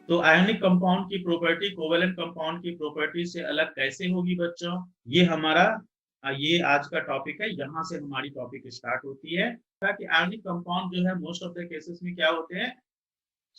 तो ionic compound की property covalent compound की प्रॉपर्टी से अलग कैसे होगी बच्चों, ये हमारा ये आज का टॉपिक है। यहाँ से हमारी टॉपिक स्टार्ट होती है कि आयोनिक कंपाउंड जो है मोस्ट ऑफ द केसेस में क्या होते हैं,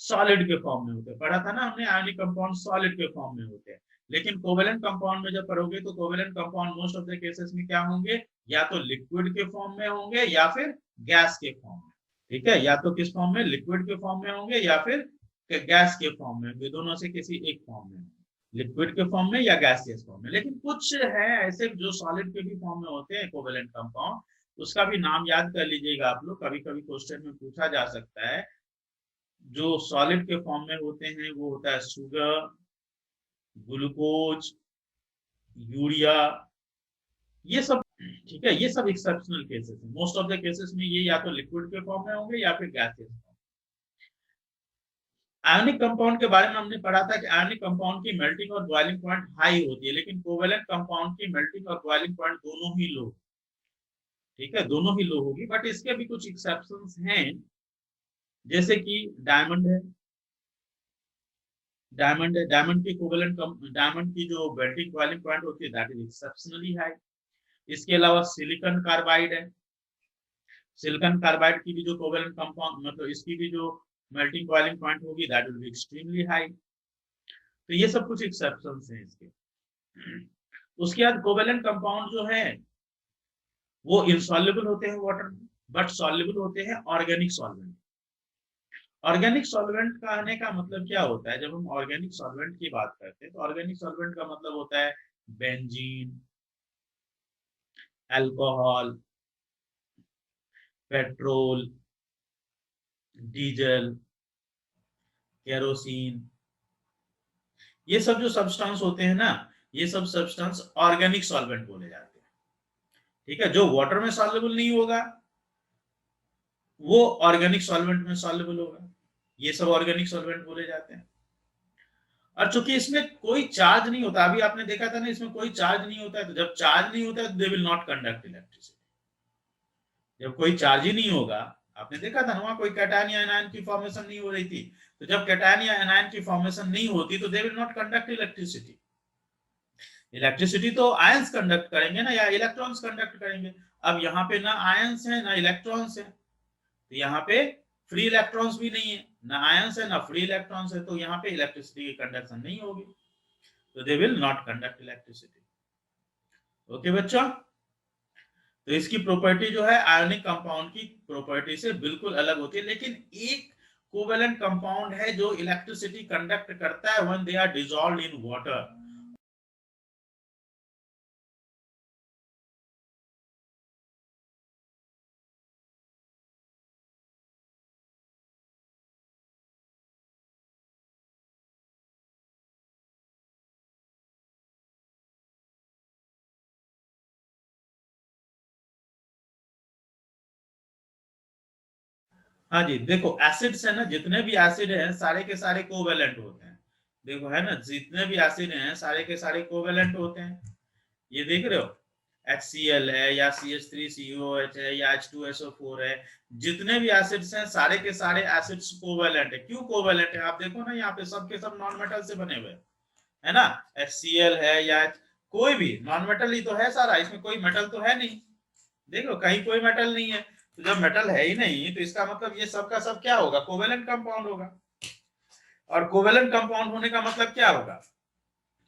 सॉलिड के फॉर्म में होते हैं। पढ़ा था ना हमने, आयोनिक कंपाउंड सॉलिड के फॉर्म में होते हैं। लेकिन कोवेलेंट कंपाउंड में जब पढ़ोगे तो covalent compound most of the cases में क्या होंगे, या तो लिक्विड के फॉर्म में होंगे या फिर गैस के फॉर्म में। ठीक है, या तो किस फॉर्म में, लिक्विड के फॉर्म में होंगे या फिर गैस के फॉर्म में होंगे, दोनों से किसी एक फॉर्म में, लिक्विड के फॉर्म में या गैसियस फॉर्म में। लेकिन कुछ है ऐसे जो सॉलिड के भी फॉर्म में होते हैं कोवेलेंट कंपाउंड, उसका भी नाम याद कर लीजिएगा आप लोग, कभी कभी क्वेश्चन में पूछा जा सकता है। जो सॉलिड के फॉर्म में होते हैं वो होता है शुगर, ग्लूकोज, यूरिया, ये सब। ठीक है, ये सब एक्सेप्शनल केसेस हैं। मोस्ट ऑफ द केसेस में ये या तो लिक्विड के फॉर्म में होंगे या फिर गैसियस फॉर्म। आयोनिक कंपाउंड के बारे में हमने पढ़ा था कि आयोनिक कंपाउंड की मेल्टिंग और बॉइलिंग पॉइंट हाई होती है, लेकिन कोवेलेंट कंपाउंड की मेल्टिंग और बॉइलिंग पॉइंट दोनों ही लो। ठीक है, दोनों ही लो होगी, बट इसके भी कुछ एक्सेप्शंस हैं। जैसे कि डायमंड है, डायमंड की कोवेलेंट, डायमंड की जो मेल्टिंग बॉइलिंग पॉइंट होती है दैट इज एक्सेप्शनली हाई। इसके अलावा सिलिकॉन कार्बाइड है, सिलिकॉन कार्बाइड की भी जो कोवेलेंट कंपाउंड मतलब इसकी भी जो मेल्टिंग बॉइलिंग पॉइंट होगी that will be extremely high. तो ये सब कुछ एक्सेप्शंस हैं इसके। उसके बाद कोवेलेंट कंपाउंड जो है वो इंसॉल्युबल होते हैं वाटर में, बट सॉल्युबल होते हैं ऑर्गेनिक सॉल्वेंट। ऑर्गेनिक सॉल्वेंट कहने का मतलब क्या होता है, जब हम ऑर्गेनिक सॉल्वेंट की बात करते हैं तो ऑर्गेनिक सॉल्वेंट का मतलब होता है benzene, alcohol, petrol, diesel, kerosene, ये सब जो सब्सटेंस होते हैं ना, ये सब सब्सटेंस ऑर्गेनिक सॉल्वेंट बोले जाते हैं। ठीक है, जो वाटर में सॉल्युबल नहीं होगा वो ऑर्गेनिक सॉल्वेंट में सॉल्युबल होगा, ये सब ऑर्गेनिक सॉल्वेंट बोले जाते हैं। और चूंकि इसमें कोई चार्ज नहीं होता, अभी आपने देखा था ना, इसमें कोई चार्ज नहीं होता है, तो जब चार्ज नहीं होता है तो they will not conduct electricity. जब कोई चार्ज ही नहीं होगा, आपने देखा था ना वहां कोई कैटायन या एनायन की फॉर्मेशन नहीं हो रही थी, तो जब कैटायन या एनायन की फॉर्मेशन नहीं होती तो they will not conduct electricity. Electricity तो आयंस कंडक्ट करेंगे ना, या इलेक्ट्रॉन्स कंडक्ट करेंगे। अब यहाँ पे ना आयंस है ना इलेक्ट्रॉन्स है, तो यहाँ पे फ्री इलेक्ट्रॉन्स भी नहीं है, ना आयंस है ना फ्री इलेक्ट्रॉन्स है, तो यहाँ पे इलेक्ट्रिसिटी की कंडक्शन नहीं होगी, तो they will not conduct electricity. Okay बच्चों, तो इसकी प्रॉपर्टी जो है आयोनिक कंपाउंड की प्रॉपर्टी से बिल्कुल अलग होती है। लेकिन एक कोवेलेंट कंपाउंड है जो इलेक्ट्रिसिटी कंडक्ट करता है when they are dissolved in water. हाँ जी, देखो एसिड्स है ना, जितने भी एसिड हैं सारे के सारे कोवेलेंट होते हैं। देखो है ना, जितने भी एसिड हैं सारे के सारे कोवेलेंट होते हैं। ये देख रहे हो, HCl है या CH3COH है या H2SO4 है, जितने भी एसिड्स हैं सारे के सारे एसिड्स कोवेलेंट है। क्यों कोवेलेंट है, आप देखो ना यहाँ पे सब के सब नॉन मेटल से बने हुए है ना। HCl है या कोई भी नॉन मेटल ही तो है सारा, इसमें कोई मेटल तो है नहीं। देखो कहीं कोई मेटल नहीं है, तो जब मेटल है ही नहीं तो इसका मतलब ये सब का सब क्या होगा, कोवेलेंट कंपाउंड होगा। और कोवेलेंट कंपाउंड होने का मतलब क्या होगा,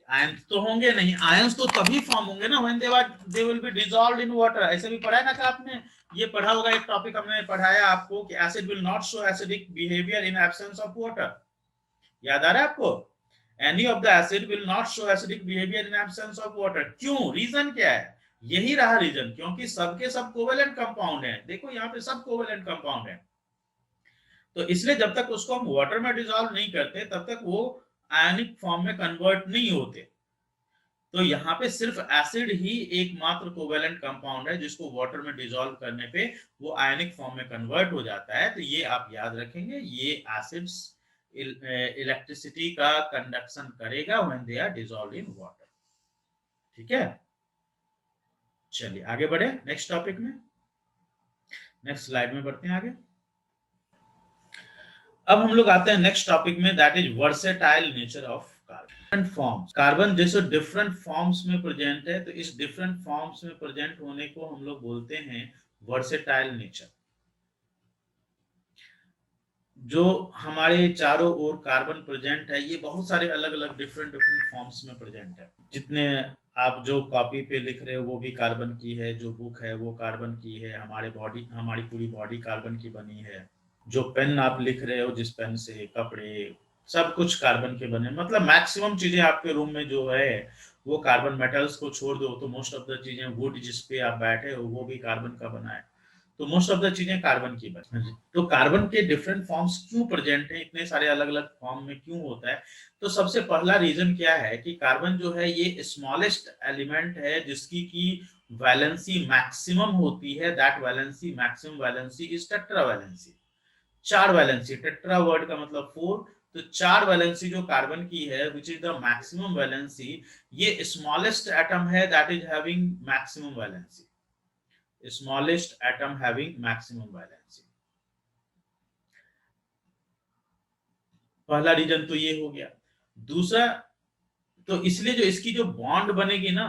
आयंस तो होंगे नहीं, आयंस तो तभी फॉर्म होंगे ना when they will be dissolved in water. ऐसे भी पढ़ा है ना कि आपने, ये पढ़ा होगा, एक टॉपिक हमने पढ़ाया आपको कि acid will not show acidic behaviour in absence of water. याद आ रहा है आपको, any of the acid will not show acidic behaviour in absence of water. क्यों, रीजन क्या है, यही रहा रीजन, क्योंकि सबके सब कोवेलेंट कंपाउंड है। देखो यहाँ पे सब कोवेलेंट कंपाउंड है, तो इसलिए जब तक उसको हम वाटर में डिसॉल्व नहीं करते तब तक वो आयनिक फॉर्म में कन्वर्ट नहीं होते। तो यहाँ पे सिर्फ एसिड ही एकमात्र कोवेलेंट कंपाउंड है जिसको वाटर में डिसॉल्व करने पे वो आयनिक फॉर्म में कन्वर्ट हो जाता है। तो ये आप याद रखेंगे, ये एसिड्स इलेक्ट्रिसिटी का कंडक्शन करेगा when they are dissolved in water. ठीक है, चलिए आगे बढ़े नेक्स्ट टॉपिक में, नेक्स्ट स्लाइड में बढ़ते हैं आगे। अब हम लोग आते हैं नेक्स्ट टॉपिक में, that is versatile nature of carbon forms. Carbon जैसे डिफरेंट फॉर्म्स में प्रेजेंट है, तो इस डिफरेंट फॉर्म्स में प्रेजेंट होने को हम लोग बोलते हैं वर्सेटाइल नेचर। जो हमारे चारों ओर कार्बन प्रेजेंट है, ये बहुत सारे अलग अलग डिफरेंट डिफरेंट फॉर्म्स में प्रेजेंट है। जितने आप जो कॉपी पे लिख रहे हो वो भी कार्बन की है, जो बुक है वो कार्बन की है, हमारी पूरी बॉडी कार्बन की बनी है, जो पेन आप लिख रहे हो जिस पेन से, कपड़े, सब कुछ कार्बन के बने। मतलब मैक्सिमम चीजें आपके रूम में जो है वो कार्बन, मेटल्स को छोड़ दो तो मोस्ट ऑफ द चीजें, वुड जिसपे आप बैठे हो वो भी कार्बन का बना है, तो मोस्ट ऑफ द चीजें कार्बन की बनी। तो कार्बन के डिफरेंट फॉर्म्स क्यों प्रेजेंट है, इतने सारे अलग अलग फॉर्म में क्यों होता है? तो सबसे पहला रीजन क्या है कि कार्बन जो है ये स्मॉलेस्ट एलिमेंट है जिसकी की वैलेंसी मैक्सिमम होती है। That valency, maximum valency is tetra valency. 4 valency, tetra word का मतलब 4, तो 4 वैलेंसी जो कार्बन की है, which is the maximum valency, ये स्मॉलेस्ट एटम है that is having maximum valency. smallest atom having maximum valency। पहला रीजन तो ये हो गया। दूसरा, तो इसलिए जो इसकी जो बॉन्ड बनेगी ना,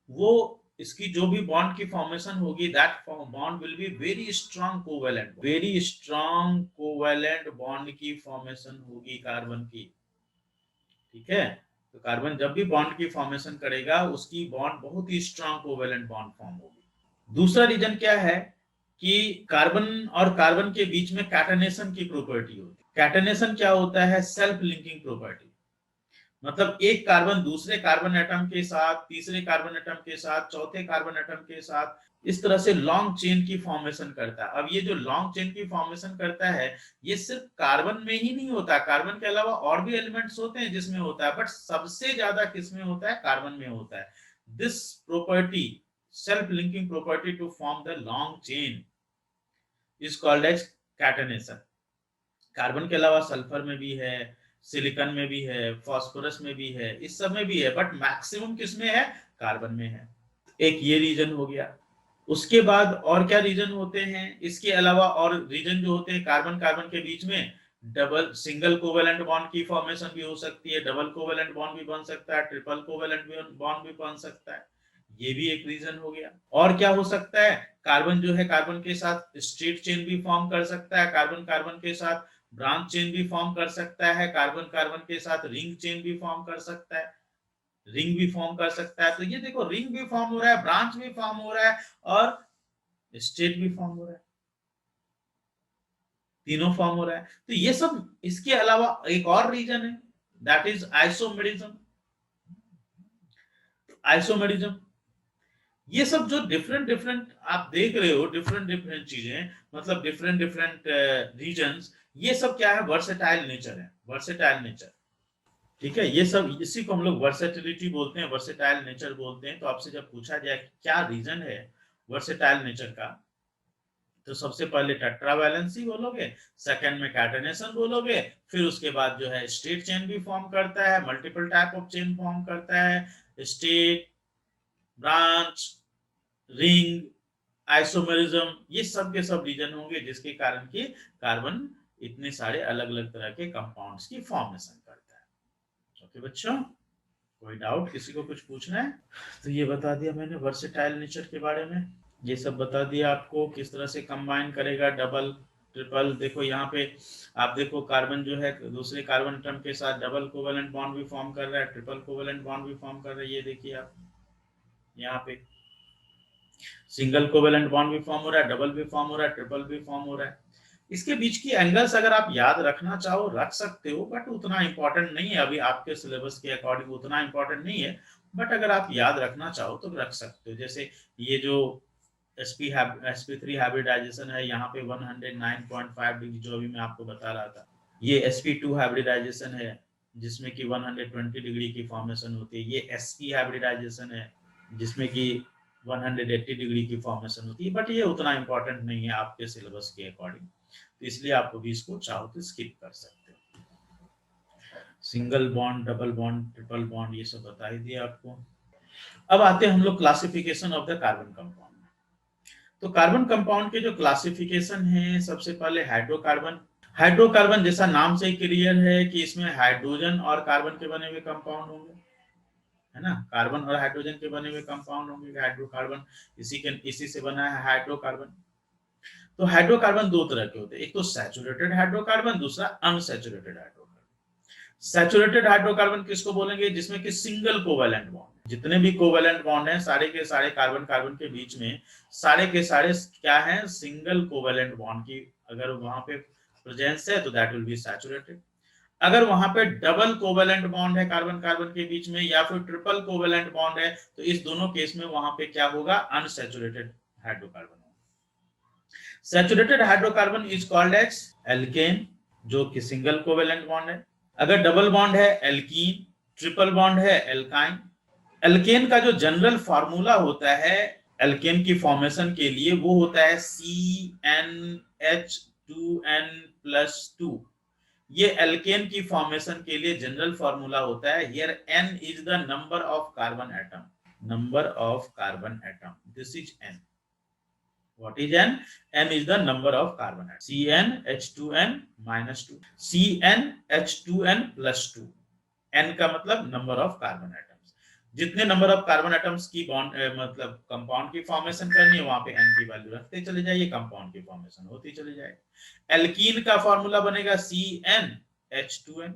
वो इसकी जो भी बॉन्ड की फॉर्मेशन होगी, that bond will be very strong covalent, very strong covalent bond की फॉर्मेशन होगी कार्बन की। ठीक है, तो कार्बन जब भी बॉन्ड की फॉर्मेशन करेगा उसकी बॉन्ड बहुत ही स्ट्रांग कोवेलेंट बॉन्ड फॉर्म होगी। दूसरा रीजन क्या है कि कार्बन और कार्बन के बीच में कैटनेशन की प्रॉपर्टी होती है। कैटनेशन क्या होता है? Self linking property. मतलब एक कार्बन दूसरे कार्बन एटम के साथ, तीसरे कार्बन एटम के साथ, चौथे कार्बन एटम के साथ, इस तरह से लॉन्ग चेन की फॉर्मेशन करता है। अब ये जो लॉन्ग चेन की फॉर्मेशन करता है, ये सिर्फ कार्बन में ही नहीं होता, कार्बन के अलावा और भी एलिमेंट्स होते हैं जिसमें होता है, बट सबसे ज्यादा किसमें होता है? कार्बन में होता है। This property, self linking property to form the long chain is called as catenation. Carbon के अलावा सल्फर में भी है, सिलिकॉन में भी है, फास्फोरस में भी है, इस सब में भी है, बट मैक्सिमम किसमें है? कार्बन में है। एक ये रीजन हो गया। उसके बाद और क्या रीजन होते हैं इसके अलावा? और रीजन जो होते हैं, कार्बन कार्बन के बीच में डबल, सिंगल कोवेलेंट बॉन्ड की फॉर्मेशन भी हो सकती है, डबल कोवेलेंट बॉन्ड भी बन सकता है, ट्रिपल कोवेलेंट बॉन्ड भी बन सकता है। ये भी एक रीजन हो गया। और क्या हो सकता है? कार्बन जो है कार्बन के साथ स्ट्रेट चेन भी फॉर्म कर सकता है, कार्बन कार्बन के साथ ब्रांच चेन भी फॉर्म कर सकता है, कार्बन कार्बन के साथ रिंग चेन भी फॉर्म कर सकता है, रिंग भी फॉर्म कर सकता है। तो ये देखो, रिंग भी फॉर्म हो रहा है, ब्रांच भी फॉर्म हो रहा है, और स्टेट भी फॉर्म हो रहा है, तीनों फॉर्म हो रहा है। तो ये सब, इसके अलावा एक और रीजन है, दैट इज आइसोमेरिज्म। आइसोमेरिज्म, ये सब जो डिफरेंट डिफरेंट आप देख रहे हो, डिफरेंट डिफरेंट चीजें, मतलब डिफरेंट डिफरेंट रीजन्स, ये सब क्या है? वर्सेटाइल नेचर है, वर्सेटाइल नेचर। ठीक है, ये सब, इसी को हम लोग वर्सेटिलिटी बोलते हैं, वर्सेटाइल नेचर बोलते हैं। तो आपसे जब पूछा जाए क्या रीजन है वर्सेटाइल नेचर का, तो सबसे पहले टेट्रा वैलेंसी बोलोगे, सेकंड में कैटनेशन बोलोगे, फिर उसके बाद जो है स्टेट चेन भी फॉर्म करता है, multiple type of chain form करता है, स्टेट, ब्रांच, रिंग, आइसोमेरिज्म, ये सब के सब रीजन होंगे जिसके कारण कि कार्बन इतने सारे अलग अलग तरह के कंपाउंड्स की फॉर्मेशन करता है। ओके बच्चों, कोई डाउट? किसी को कुछ पूछना है? तो ये बता दिया मैंने वर्सेटाइल नेचर के बारे में, ये सब बता दिया आपको किस तरह से कंबाइन करेगा, डबल, ट्रिपल। देखो यहाँ पे आप देखो, कार्बन जो है दूसरे कार्बन एटम के साथ डबल कोवेलेंट बॉन्ड भी फॉर्म कर रहा है, ट्रिपल कोवेलेंट बॉन्ड भी फॉर्म कर रहा है। ये देखिए आप यहाँ पे सिंगल कोवेलेंट बॉन्ड भी फॉर्म हो रहा है, डबल भी फॉर्म हो रहा है, ट्रिपल भी फॉर्म हो रहा है। इसके बीच की एंगल्स अगर आप याद रखना चाहो रख सकते हो, बट उतना इंपॉर्टेंट नहीं है, अभी आपके सिलेबस के अकॉर्डिंग उतना इंपॉर्टेंट नहीं है, बट अगर आप याद रखना चाहो तो रख सकते हो। जैसे ये जो sp3 हाइब्रिडाइजेशन है, यहाँ पे 109.5 डिग्री, जो अभी मैं आपको बता रहा था। ये sp2 हाइब्रिडाइजेशन है जिसमें कि 120 डिग्री की फॉर्मेशन होती है। ये sp हाइब्रिडाइजेशन है जिसमें कि 180 डिग्री की फॉर्मेशन होती है, बट ये उतना इंपॉर्टेंट नहीं है आपके सिलेबस के अकॉर्डिंग, तो इसलिए आप भी इसको चाहो तो स्किप कर सकते हो। Single bond, double bond, triple bond, ये सब बता ही दिया आपको। अब आते हैं हम लोग classification of the carbon compound. तो कार्बन कंपाउंड के जो क्लासिफिकेशन है, सबसे पहले हाइड्रोकार्बन। हाइड्रोकार्बन जैसा नाम से क्लियर है कि इसमें हाइड्रोजन और कार्बन के बने हुए कंपाउंड होंगे, है ना, कार्बन और हाइड्रोजन के बने हुए कंपाउंड होंगे। हाइड्रोकार्बन इसी से बना है हाइड्रोकार्बन। तो हाइड्रोकार्बन दो तरह के होते हैं, एक तो सैचुरेटेड हाइड्रोकार्बन, दूसरा अनसैचुरेटेड हाइड्रोकार्बन। सैचुरेटेड हाइड्रोकार्बन किसको बोलेंगे? जिसमें कि सिंगल कोवेलेंट बॉन्ड, जितने भी कोवेलेंट बॉन्ड हैं सारे के सारे कार्बन कार्बन के बीच में सारे के सारे क्या है? सिंगल कोवेलेंट बॉन्ड की अगर वहां पे प्रेजेंस है तो दैट विल बी सैचुरेटेड। अगर वहां पे डबल कोवेलेंट बॉन्ड है कार्बन कार्बन के बीच में या फिर ट्रिपल कोवेलेंट बॉन्ड है तो इस दोनों केस में वहां पे क्या होगा? Unsaturated hydrocarbon. Saturated hydrocarbon is called as alkane, जो कि सिंगल कोवेलेंट बॉन्ड है। अगर डबल बॉन्ड है एल्कीन, ट्रिपल बॉन्ड है एल्काइन। एल्केन का जो जनरल फार्मूला होता है एल्केन की फॉर्मेशन के लिए वो होता है CnH2n+2। ये एल्केन की फॉर्मेशन के लिए जनरल फार्मूला होता है। Here n is the number of carbon atom, number of carbon atom, this is n। What is n? N is the number of carbon atoms. CnH2n-2, CnH2n+2। n का मतलब number of carbon atoms. जितने number of carbon atoms की bond मतलब compound की formation करनी है वहां पे n की वैल्यू रखते चले जाइए, कंपाउंड की फॉर्मेशन होती चली जाएगी। एल्कीन का फॉर्मूला बनेगा CnH2n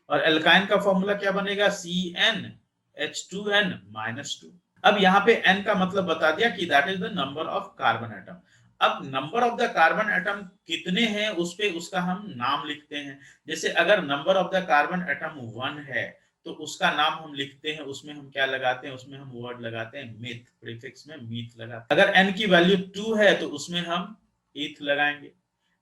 और एल्काइन का फॉर्मूला क्या बनेगा? CnH2n-2। अब यहाँ पे n का मतलब बता दिया कि that is the number of carbon atom. अब number of the carbon atom कितने हैं उस पे उसका हम नाम लिखते हैं। जैसे अगर number of the carbon atom 1 है तो उसका नाम हम लिखते हैं, उसमें हम क्या लगाते हैं? उसमें हम वर्ड लगाते हैं मिथ, प्रीफिक्स में मीथ लगाते हैं। अगर n की वैल्यू 2 है तो उसमें हम ईथ लगाएंगे।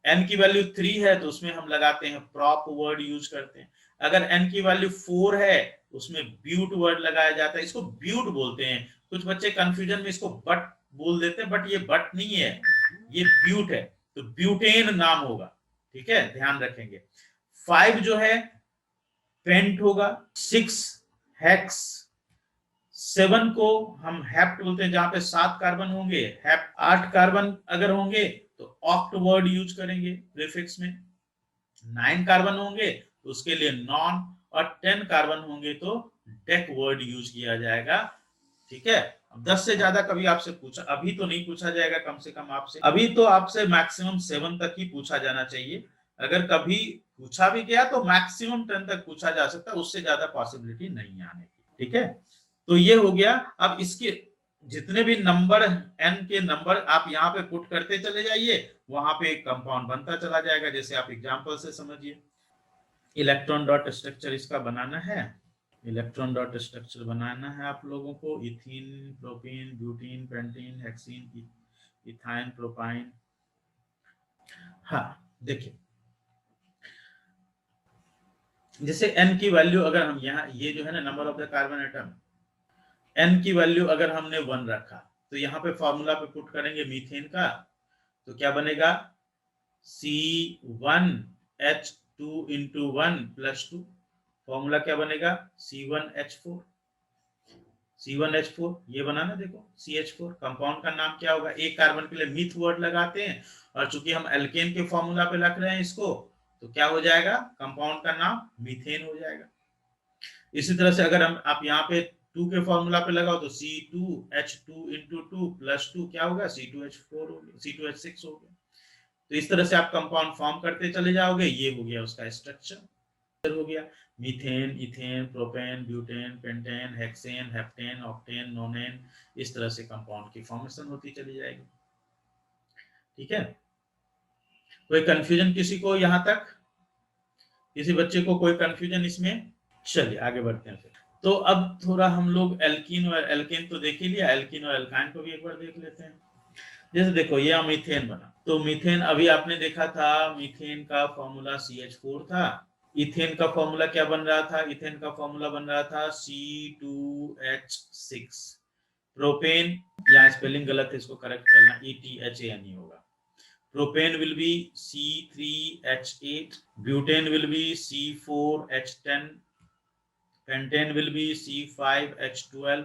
n की वैल्यू 3 है तो उसमें हम लगाते हैं प्रॉप वर्ड यूज करते हैं। अगर n की वैल्यू 4 है उसमें ब्यूट वर्ड लगाया जाता है, इसको ब्यूट बोलते हैं। कुछ बच्चे कंफ्यूजन में इसको बट बोल देते हैं, बट ये बट नहीं है, ये ब्यूट है। तो ब्यूटेन नाम होगा, ठीक है, ध्यान रखेंगे। 5 जो है पेंट होगा, 6 हेक्स, 7 को हम हेप्ट बोलते हैं जहां पे 7 कार्बन होंगे हेप्ट। 8 कार्बन अगर होंगे तो ऑक्ट वर्ड यूज करेंगे प्रीफिक्स में। 9 कार्बन होंगे तो उसके लिए नॉन, और 10 कार्बन होंगे तो डेक वर्ड यूज किया जाएगा, ठीक है। 10 से ज्यादा कभी आपसे पूछा अभी तो नहीं पूछा जाएगा, कम से कम आपसे अभी तो आपसे मैक्सिमम 7 तक ही पूछा जाना चाहिए। अगर कभी पूछा भी गया तो मैक्सिमम 10 तक पूछा जा सकता है, उससे ज्यादा पॉसिबिलिटी नहीं आने की, ठीक है। तो ये हो गया। अब इसके जितने भी नंबर n के नंबर आप यहाँ पे पुट करते चले जाइए, वहां पे एक कंपाउंड बनता चला जाएगा। जैसे आप एग्जांपल से समझिए, इलेक्ट्रॉन डॉट स्ट्रक्चर इसका बनाना है। इलेक्ट्रॉन डॉट स्ट्रक्चर बनाना है आप लोगों को। Ethene, propene, butene, pentene, hexene, ethyne, propyne. हाँ देखिए, जैसे n की वैल्यू अगर हम यहाँ ये जो है ना number of the carbon atom, n की वैल्यू अगर हमने 1 रखा तो यहाँ पे फॉर्मूला पे पुट करेंगे मीथेन का, तो क्या बनेगा? C1H2 into 1+2। फॉर्मूला क्या बनेगा? C1H4। C1H4 ये बनाना, देखो CH4। कंपाउंड का नाम क्या होगा? एक कार्बन के लिए मिथ वर्ड लगाते हैं, और चूंकि हम एल्केन के फॉर्मूला पे रख रहे हैं इसको, तो क्या हो जाएगा? कंपाउंड का नाम मीथेन हो जाएगा। इसी तरह से अगर हम आप यहाँ पे 2 के फॉर्मूला पे लगाओ तो C2H2 इंटू 2+2 क्या होगा? C2H4 हो गया, C2H6 हो गया। तो इस तरह से आप कंपाउंड फॉर्म करते चले जाओगे। ये हो गया उसका स्ट्रक्चर हो गया, methane, ethane, propane, butane, pentane, hexane, heptane, octane, नोनेन। इस तरह से कंपाउंड की फॉर्मेशन होती चली जाएगी, ठीक है। कोई कंफ्यूजन किसी को यहाँ तक? किसी बच्चे को कोई कंफ्यूजन इसमें? चलिए आगे बढ़ते हैं फिर। तो अब थोड़ा हम लोग एल्कीन और एल्केन तो देख ही लिया, एल्कीन और एल्काइन को भी एक बार देख लेते हैं। जैसे देखो ये मीथेन बना, तो मीथेन अभी आपने देखा था, मीथेन का फॉर्मूला CH4 था। इथेन का फॉर्मूला क्या बन रहा था? इथेन का फॉर्मूला बन रहा था C2H6। प्रोपेन, यहाँ स्पेलिंग गलत है, इसको करेक्ट करना, ETHANE होगा। Propane will be C3H8, butane will be C4H10, pentane will be C5H12,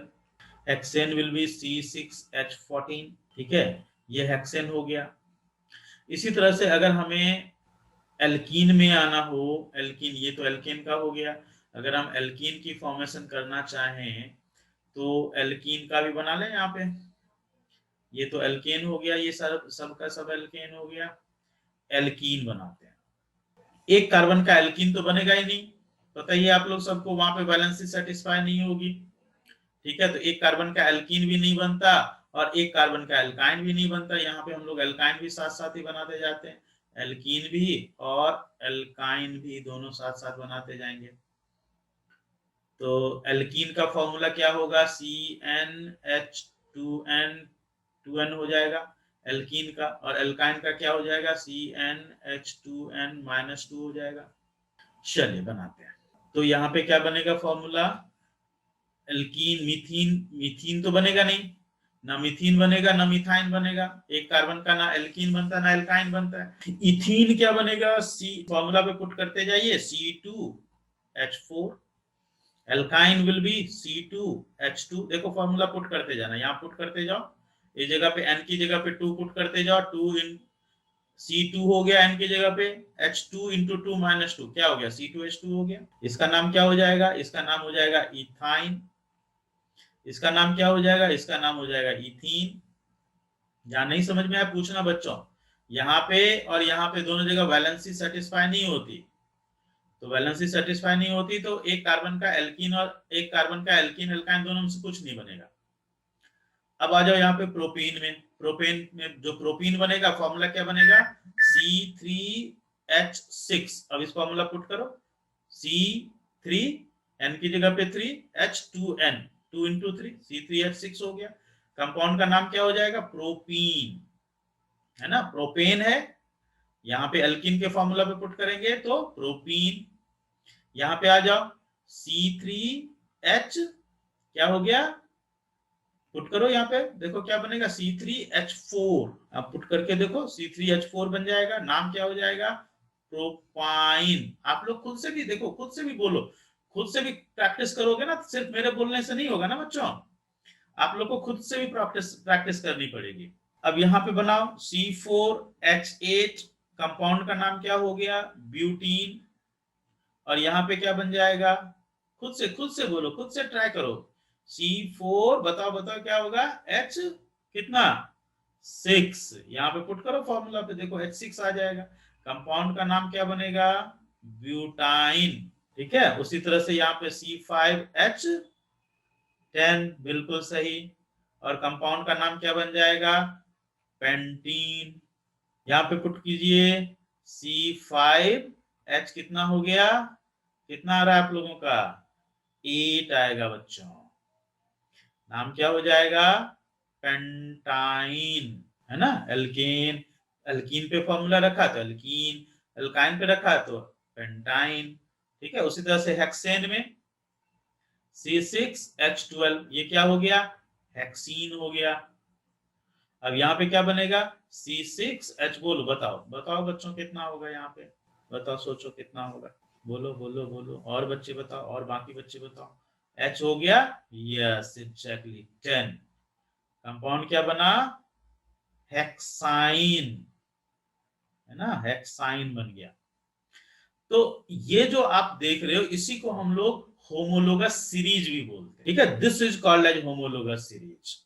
hexane will be C6H14, ठीक है। ये हेक्सेन हो गया। इसी तरह से अगर हमें एल्कीन में आना हो, एल्कीन, ये तो एल्केन का हो गया, अगर हम एल्कीन की फॉर्मेशन करना चाहें तो एल्कीन का भी बना लें। यहाँ पे ये तो एल्केन हो गया, ये सब का सब एल्केन हो गया, एल्कीन बनाते हैं। एक कार्बन का एल्कीन तो बनेगा ही नहीं, पता ही है आप लोग सबको, वहां पे वैलेंसी सेटिस्फाई नहीं होगी। ठीक है, तो एक कार्बन का एल्कीन भी नहीं बनता और एक कार्बन का एल्काइन भी नहीं बनता। यहाँ पे हम लोग एल्काइन भी साथ साथ ही बनाते जाते हैं, एल्कीन भी और एल्काइन भी दोनों साथ साथ बनाते जाएंगे। तो एल्कीन का फॉर्मूला क्या होगा, CnH2n हो जाएगा एल्कीन का, और एल्काइन का क्या हो जाएगा, CnH2n-2 हो जाएगा। चलिए बनाते हैं। तो यहाँ पे क्या बनेगा फॉर्मूला, एल्कीन, मीथीन, मीथीन तो बनेगा नहीं, ना मीथीन बनेगा ना मिथाइन बनेगा, एक कार्बन का ना एल्कीन बनता ना एल्काइन बनता है। इथीन क्या बनेगा, सी फॉर्मूला पे पुट करते जाइए, C2H4, alkyne will be C2H2, देखो फॉर्मूला पुट करते जाना, यहाँ पुट करते जाओ, इस जगह पे n की जगह पे 2 पुट करते जाओ, 2 इन C2 हो गया n की जगह पे, H2 इंटू 2 माइनस 2 क्या हो गया, C2H2 हो गया। इसका नाम क्या हो जाएगा, इसका नाम हो जाएगा इथाइन। इसका नाम क्या हो जाएगा, इसका नाम हो जाएगा इथीन। जहां नहीं समझ में आया पूछना बच्चों, यहाँ पे और यहाँ पे दोनों जगह वैलेंसी सेटिस्फाई नहीं होती, तो वैलेंसी सेटिस्फाई नहीं होती तो एक कार्बन का एल्कीन और एक कार्बन का एल्कीन एल्काइन दोनों में से कुछ नहीं बनेगा। अब आ जाओ यहाँ पे प्रोपीन में, प्रोपेन में जो प्रोपीन बनेगा फॉर्मूला क्या बनेगा, C3H6। अब इस फॉर्मूला पुट करो, C3 n की जगह पे 3, H2n, 2 इंटू 3, C3H6 हो गया। कंपाउंड का नाम क्या हो जाएगा, प्रोपीन, है ना, प्रोपेन है। यहाँ पे एल्कीन के फॉर्मूला पे पुट करेंगे तो प्रोपीन। यहाँ पे आ जाओ, C3H क्या हो गया, पुट करो यहाँ पे, देखो क्या बनेगा, C3H4। अब पुट करके देखो C3H4 बन जाएगा, नाम क्या हो जाएगा, प्रोपाइन। आप लोग खुद से भी देखो, खुद से भी बोलो, खुद से भी प्रैक्टिस करोगे ना, सिर्फ मेरे बोलने से नहीं होगा ना बच्चों, आप लोग को खुद से भी प्रैक्टिस करनी पड़ेगी। अब यहाँ पे बनाओ C4H8, कंपाउंड का नाम क्या हो गया, ब्यूटीन। और यहाँ पे क्या बन जाएगा, खुद से बोलो, खुद से ट्राई करो, C4 बताओ बताओ क्या होगा, H कितना 6, यहाँ पे पुट करो फॉर्मूला पे, देखो H6 आ जाएगा। कंपाउंड का नाम क्या बनेगा, ब्यूटाइन। ठीक है, उसी तरह से यहाँ पे C5H10, बिल्कुल सही। और कंपाउंड का नाम क्या बन जाएगा, पेंटीन। यहाँ पे पुट कीजिए, C5H कितना हो गया, कितना आ रहा है आप लोगों का, 8 आएगा बच्चों, नाम क्या हो जाएगा, पेंटाइन, है ना। एल्केन, एल्कीन पे फॉर्मूला रखा तो एल्कीन, एल्काइन पे रखा तो पेंटाइन। ठीक है, उसी तरह से हेक्सेन में C6H12, ये क्या हो गया, हेक्सीन हो गया। अब यहाँ पे क्या बनेगा, C6H, बोलो बताओ बताओ बच्चों कितना होगा, यहाँ पे बताओ, सोचो कितना होगा, बोलो बोलो बोलो, और बच्चे बताओ, और बाकी बच्चे बताओ। H हो गया, यस एग्जैक्टली 10। कंपाउंड क्या बना, हेक्साइन, है ना, हेक्साइन बन गया। तो ये जो आप देख रहे हो इसी को हम लोग होमोलोगस सीरीज भी बोलते हैं। ठीक है, this is called as homologous series.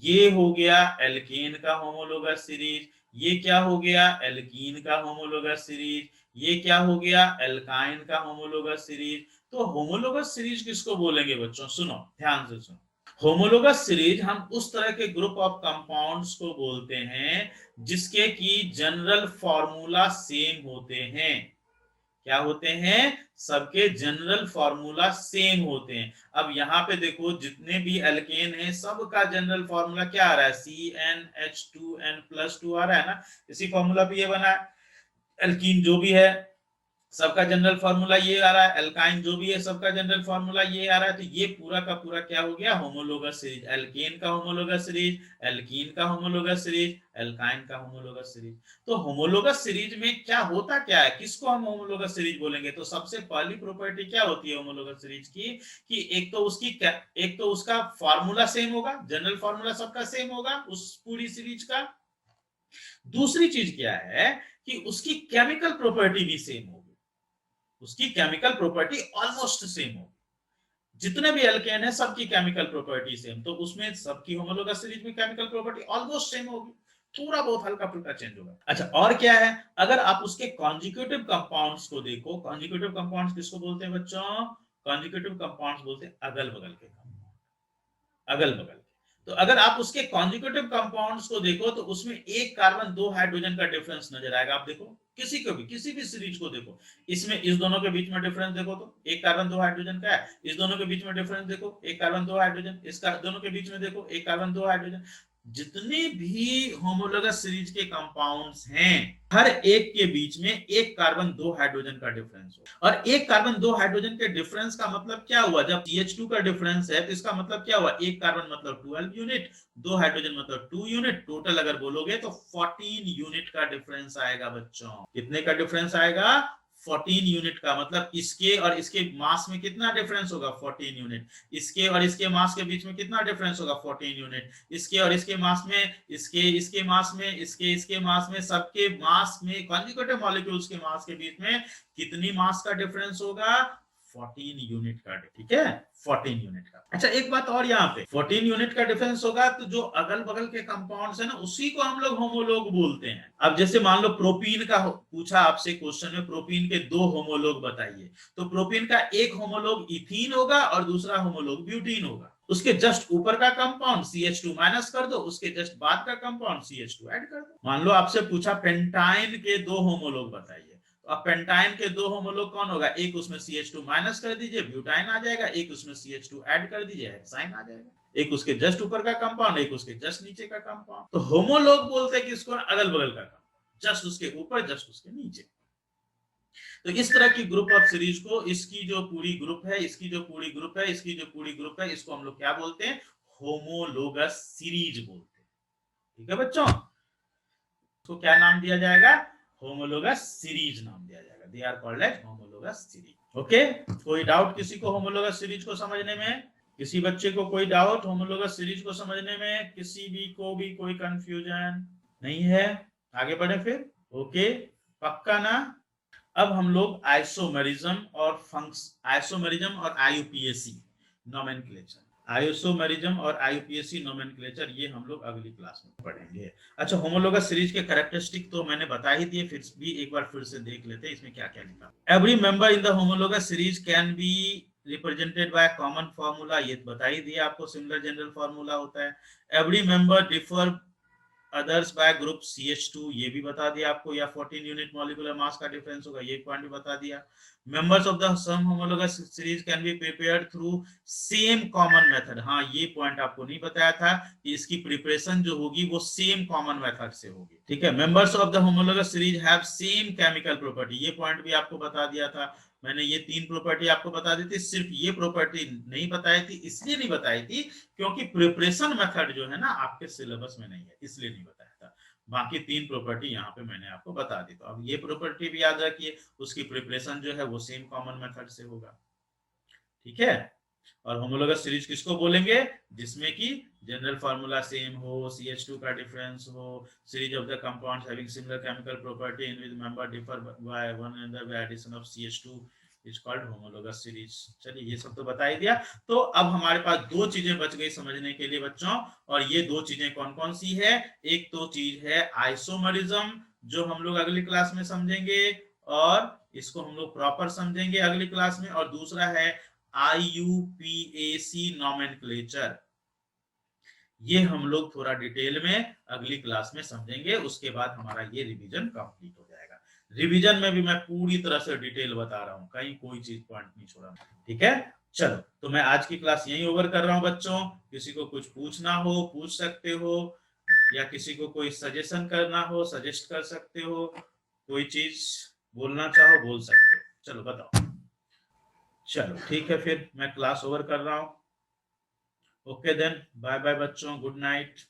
ये हो गया एल्केन का होमोलोगस सीरीज, ये क्या हो गया, एल्कीन का होमोलोगस सीरीज, ये क्या हो गया, एल्काइन का होमोलोगस सीरीज। तो होमोलोगस सीरीज किसको बोलेंगे बच्चों, सुनो ध्यान से सुनो, होमोलोगस सीरीज हम उस तरह के ग्रुप ऑफ कंपाउंड्स को बोलते हैं जिसके की जनरल फॉर्मूला सेम होते हैं। क्या होते हैं, सबके जनरल फॉर्मूला सेम होते हैं। अब यहाँ पे देखो जितने भी एल्केन हैं सबका जनरल फॉर्मूला क्या आ रहा है, CnH2n+2 आ रहा है ना, इसी फॉर्मूला पे ये बना है। एल्कीन जो भी है सबका जनरल फार्मूला ये आ रहा है, एल्काइन जो भी है सबका जनरल फार्मूला ये आ रहा है। तो ये पूरा का पूरा क्या हो गया, होमोलोगस सीरीज, एल्केन का होमोलोगस सीरीज, एल्कीन का होमोलोगस सीरीज, एल्काइन का होमोलोगस सीरीज। तो होमोलोगस सीरीज में क्या होता क्या है, किसको हम होमोलोगस सीरीज बोलेंगे, तो सबसे पहली प्रॉपर्टी क्या होती है होमोलोगस सीरीज की, कि एक तो उसका फार्मूला सेम होगा, जनरल फार्मूला सबका सेम होगा उस पूरी सीरीज का, दूसरी चीज क्या है कि उसकी केमिकल प्रॉपर्टी भी सेम होगी, उसकी केमिकल प्रॉपर्टी ऑलमोस्ट सेम होगी। जितने भी एल्केन है सबकी केमिकल प्रॉपर्टी सेम, तो उसमें सबकी होमोलोगस सीरीज में केमिकल प्रॉपर्टी ऑलमोस्ट सेम होगी, थोड़ा बहुत हल्का फुल्का चेंज होगा। अच्छा, और क्या है, अगर आप उसके कॉन्जिक्यूटिव कंपाउंड्स को देखो, कॉन्जिक्यूटिव कंपाउंड्स किसको बोलते हैं बच्चों, कॉन्जिक्यूटिव कंपाउंड्स बोलते हैं अगल बगल के कंपाउंड, अगल बगल। तो अगर आप उसके कॉन्जिक्यूटिव कंपाउंड्स को देखो तो उसमें एक कार्बन दो हाइड्रोजन का डिफरेंस नजर आएगा। आप देखो किसी को भी, किसी भी सीरीज को देखो, इसमें इस दोनों के बीच में डिफरेंस देखो तो एक कार्बन दो हाइड्रोजन का है, इस दोनों के बीच में डिफरेंस देखो एक कार्बन दो हाइड्रोजन, इसका दोनों के बीच में देखो एक कार्बन दो हाइड्रोजन। जितने भी होमोलोगस सीरीज के कंपाउंड्स हैं हर एक के बीच में एक कार्बन दो हाइड्रोजन का डिफरेंस हो, और एक कार्बन दो हाइड्रोजन के डिफरेंस का मतलब क्या हुआ, जब CH2 का डिफरेंस है तो इसका मतलब क्या हुआ, एक कार्बन मतलब 12 यूनिट, दो हाइड्रोजन मतलब 2 यूनिट, टोटल अगर बोलोगे तो 14 यूनिट का डिफरेंस आएगा बच्चों। कितने का डिफरेंस आएगा, 14 यूनिट का। मतलब इसके और इसके मास में कितना डिफरेंस होगा, 14 यूनिट। इसके और इसके मास के बीच में कितना डिफरेंस होगा, 14 यूनिट। इसके और इसके मास में, इसके मास में, इसके मास में, सबके मास में, कॉन्जुगेटिव मॉलिक्यूल्स के मास के बीच में कितनी मास का डिफरेंस होगा, 14 यूनिट का। ठीक है, 14 यूनिट का। अच्छा, एक बात और, यहाँ पे 14 यूनिट का डिफरेंस होगा तो जो अगल बगल के कंपाउंड्स है ना उसी को हम लोग होमोलोग बोलते हैं। अब जैसे मान लो प्रोपीन का पूछा आपसे क्वेश्चन में, प्रोपीन के दो होमोलोग बताइए, तो प्रोपीन का एक होमोलोग इथीन होगा और दूसरा होमोलोग ब्यूटीन होगा। उसके जस्ट ऊपर का कंपाउंड CH2 माइनस कर दो, उसके जस्ट बाद का कंपाउंड CH2 ऐड कर दो। मान लो आपसे पूछा पेंटाइन के दो होमोलोग बताइए, तो अब पेंटाइन के दो होमोलोग कौन होगा, एक उसमें CH2 माइनस कर दीजिए ब्यूटाइन आ जाएगा, एक उसमें CH2 ऐड कर दीजिए हेक्साइन आ जाएगा। एक उसके जस्ट ऊपर का कंपाउंड, एक उसके जस्ट नीचे का कंपाउंड। तो होमोलोग बोलते हैं किसको, अगल बगल का कंपाउंड, जस्ट उसके ऊपर जस्ट उसके नीचे। तो इस तरह की ग्रुप ऑफ सीरीज को, इसकी जो पूरी ग्रुप है, इसकी जो पूरी ग्रुप है, इसकी जो पूरी ग्रुप है, इसको हम लोग क्या बोलते हैं, होमोलोगस सीरीज बोलते हैं। ठीक है बच्चों, इसको क्या नाम दिया जाएगा, होमोलोगस सीरीज नाम दिया जाएगा। They are called as homologous series. Okay, कोई डाउट किसी को होमोलोगस सीरीज को समझने में, किसी बच्चे को कोई डाउट होमोलोगस सीरीज को समझने में, किसी भी को भी कोई कंफ्यूजन नहीं है, आगे बढ़े फिर। ओके, पक्का ना। अब हम लोग आइसोमेरिज्म और आइसोमेरिज्म और IUPAC नोमेनक्लेचर, आइसोमेरिज्म और IUPAC नोमेनक्लेचर, ये हम लोग अगली क्लास में पढ़ेंगे। अच्छा, होमोलोगस सीरीज के कैरेक्टरिस्टिक तो मैंने बता ही दिए, फिर भी एक बार फिर से देख लेते हैं इसमें क्या क्या लिखा। Every member in the homologous series can be represented by common formula, ये बता ही दिया आपको, सिमिलर जनरल फार्मूला होता है। Every member differ others bye group CH2, ये भी बता दिया आपको, या 14 यूनिट मॉलिक्यूलर मास का डिफरेंस होगा, ये पॉइंट भी बता दिया। Members of the same homologous series can be prepared through same common method, हाँ ये पॉइंट आपको नहीं बताया था कि इसकी प्रिपरेशन जो होगी वो सेम कॉमन मेथड से होगी। ठीक है, members of the homologous series have same chemical property, ये पॉइंट भी आपको बता दिया था मैंने। ये तीन प्रॉपर्टी आपको बता दी थी, सिर्फ ये प्रॉपर्टी नहीं बताई थी, इसलिए नहीं बताई थी क्योंकि प्रिपरेशन मेथड जो है ना आपके सिलेबस में नहीं है, इसलिए नहीं बताया था। बाकी तीन प्रॉपर्टी यहाँ पे मैंने आपको बता दी, तो अब ये प्रॉपर्टी भी याद रखिए, उसकी प्रिपरेशन जो है वो सेम कॉमन मेथड से होगा। ठीक है, और होमोलोगस सीरीज किसको बोलेंगे, जिसमें कि जनरल फार्मूला सेम हो, CH2 का डिफरेंस हो, series of the compounds having similar chemical property in which member differ by one another by addition of CH2 is called homologous series. चलिए, ये सब तो बता ही दिया। तो अब हमारे पास दो चीजें बच गई समझने के लिए बच्चों, और ये दो चीजें कौन कौन सी है, एक तो चीज है आइसोमरिज्म जो हम लोग अगली क्लास में समझेंगे, और इसको हम लोग प्रॉपर समझेंगे अगली क्लास में, और दूसरा है IUPAC नोमेनक्लेचर, ये हम लोग थोड़ा डिटेल में अगली क्लास में समझेंगे। उसके बाद हमारा ये रिवीजन कंप्लीट हो जाएगा। रिवीजन में भी मैं पूरी तरह से डिटेल बता रहा हूँ, कहीं कोई चीज पॉइंट नहीं छोड़ा। ठीक है, चलो, तो मैं आज की क्लास यहीं ओवर कर रहा हूँ बच्चों। किसी को कुछ पूछना हो पूछ सकते हो, या किसी को कोई सजेशन करना हो सजेस्ट कर सकते हो, कोई चीज बोलना चाहो बोल सकते हो। चलो बताओ। चलो ठीक है, फिर मैं क्लास ओवर कर रहा हूँ। ओके देन, बाय बाय बच्चों, गुड नाइट।